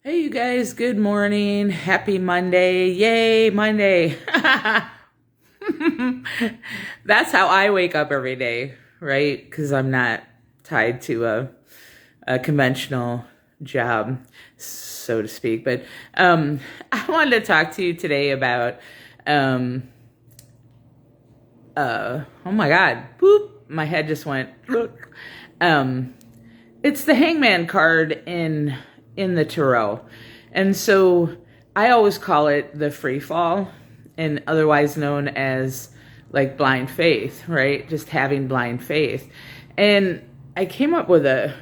Hey, you guys, good morning. Happy Monday. Yay, Monday. That's how I wake up every day, right? Because I'm not tied to a conventional job, so to speak. But I wanted to talk to you today about, um, oh my God, boop, my head just went, um, it's the hangman card in the tarot. And so I always call it the free fall, and otherwise known as like blind faith, right? Just having blind faith. And I came up with it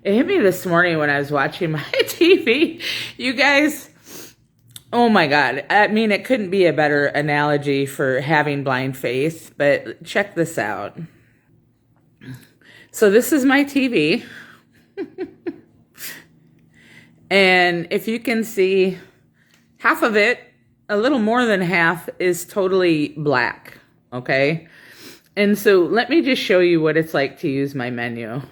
hit me this morning when I was watching my TV. You guys, oh my God. I mean, it couldn't be a better analogy for having blind faith, but check this out. So this is my TV. And if you can see, half of it, a little more than half, is totally black, okay? And so let me just show you what it's like to use my menu. All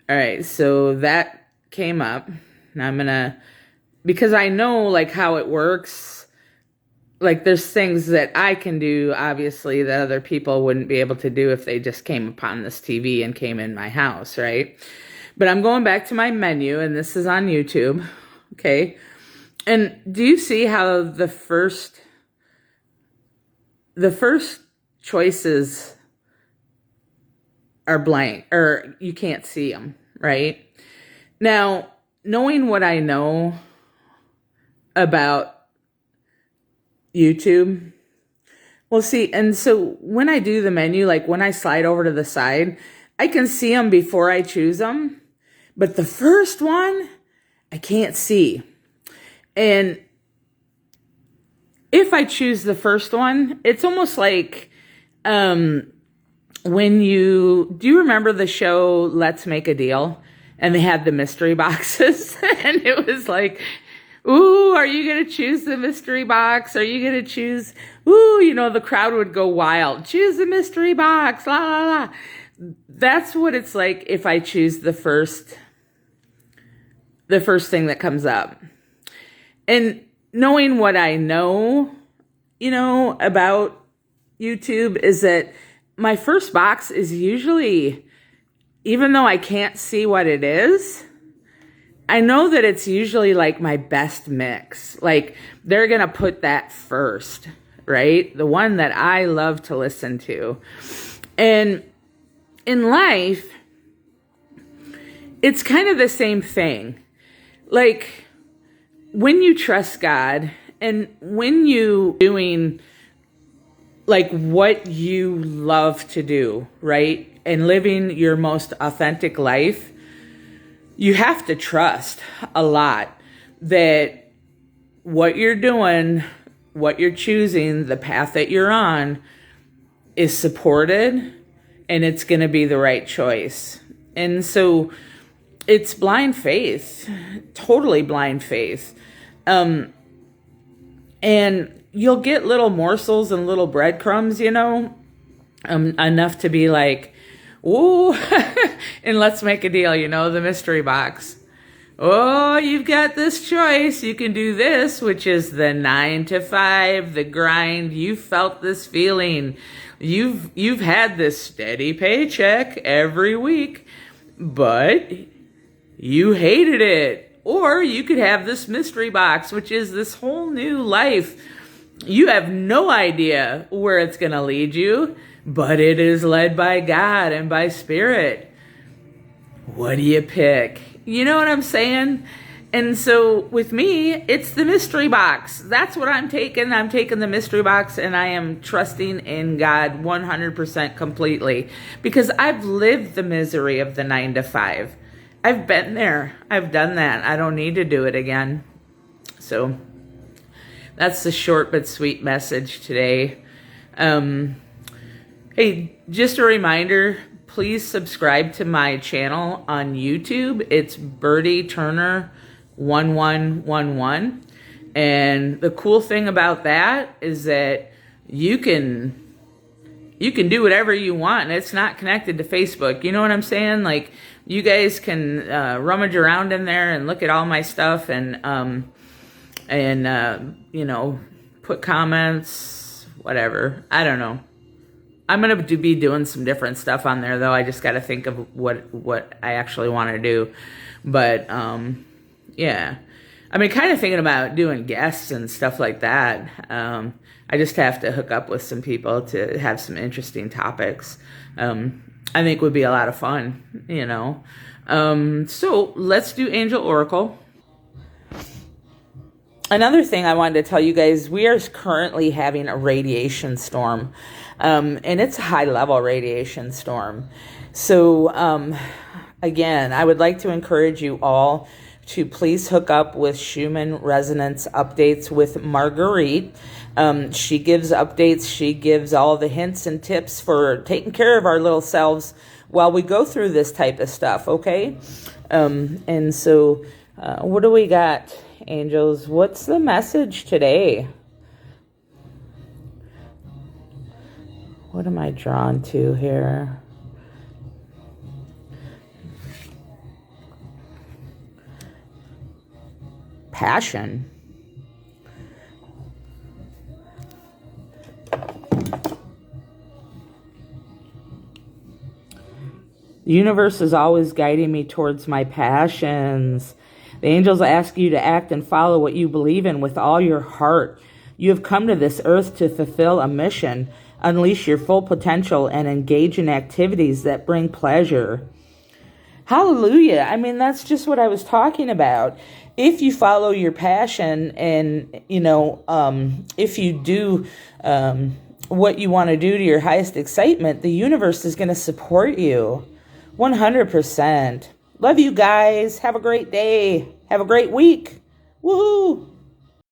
right, so that came up. Now I'm gonna, because I know like how it works, like there's things that I can do, obviously, that other people wouldn't be able to do if they just came upon this TV and came in my house, right? But I'm going back to my menu, and this is on YouTube, okay? And do you see how the first choices are blank, or you can't see them, right? Now, knowing what I know about YouTube, well, see, and so when I do the menu, like when I slide over to the side, I can see them before I choose them. But the first one, I can't see. And if I choose the first one, it's almost like when do you remember the show Let's Make a Deal? And they had the mystery boxes. And it was like, ooh, are you going to choose the mystery box? Are you going to choose, ooh, the crowd would go wild. Choose the mystery box, la, la, la. That's what it's like if I choose the first thing that comes up. And knowing what I know, about YouTube, is that my first box is usually, even though I can't see what it is, I know that it's usually like my best mix. Like they're going to put that first, right? The one that I love to listen to. And in life, it's kind of the same thing. Like when you trust God and when you doing like what you love to do, right? And living your most authentic life, you have to trust a lot that what you're doing, what you're choosing, the path that you're on is supported and it's going to be the right choice. And so it's blind faith, totally blind faith. And you'll get little morsels and little breadcrumbs, enough to be like, ooh, and Let's Make a Deal, the mystery box. Oh, you've got this choice. You can do this, which is the 9 to 5, the grind. You felt this feeling. You've had this steady paycheck every week, but you hated it. Or you could have this mystery box, which is this whole new life. You have no idea where it's going to lead you, but it is led by God and by Spirit. What do you pick? You know what I'm saying? And so with me, it's the mystery box. That's what I'm taking. I'm taking the mystery box, and I am trusting in God 100% completely, because I've lived the misery of the 9 to 5. I've been there. I've done that. I don't need to do it again. So that's the short but sweet message today. Hey, just a reminder, please subscribe to my channel on YouTube. It's Birdie Turner 1111. And the cool thing about that is that you can do whatever you want, and it's not connected to Facebook. You know what I'm saying? Like You guys can rummage around in there and look at all my stuff and you know, put comments, whatever. I don't know. I'm going to be doing some different stuff on there, though. I just got to think of what I actually want to do. But, yeah. I mean, kind of thinking about doing guests and stuff like that. I just have to hook up with some people to have some interesting topics. I think would be a lot of fun, you know. So let's do Angel Oracle. Another thing I wanted to tell you guys, we are currently having a radiation storm, and it's a high-level radiation storm. So, again, I would like to encourage you all to please hook up with Schumann Resonance Updates with Marguerite. She gives updates. She gives all the hints and tips for taking care of our little selves while we go through this type of stuff, okay? And so, what do we got, angels? What's the message today? What am I drawn to here? Passion. The universe is always guiding me towards my passions. The angels ask you to act and follow what you believe in with all your heart. You have come to this earth to fulfill a mission, unleash your full potential, and engage in activities that bring pleasure. Hallelujah. I mean, that's just what I was talking about. If you follow your passion and, you know, if you do what you want to do to your highest excitement, the universe is going to support you 100%. Love you guys. Have a great day. Have a great week. Woohoo.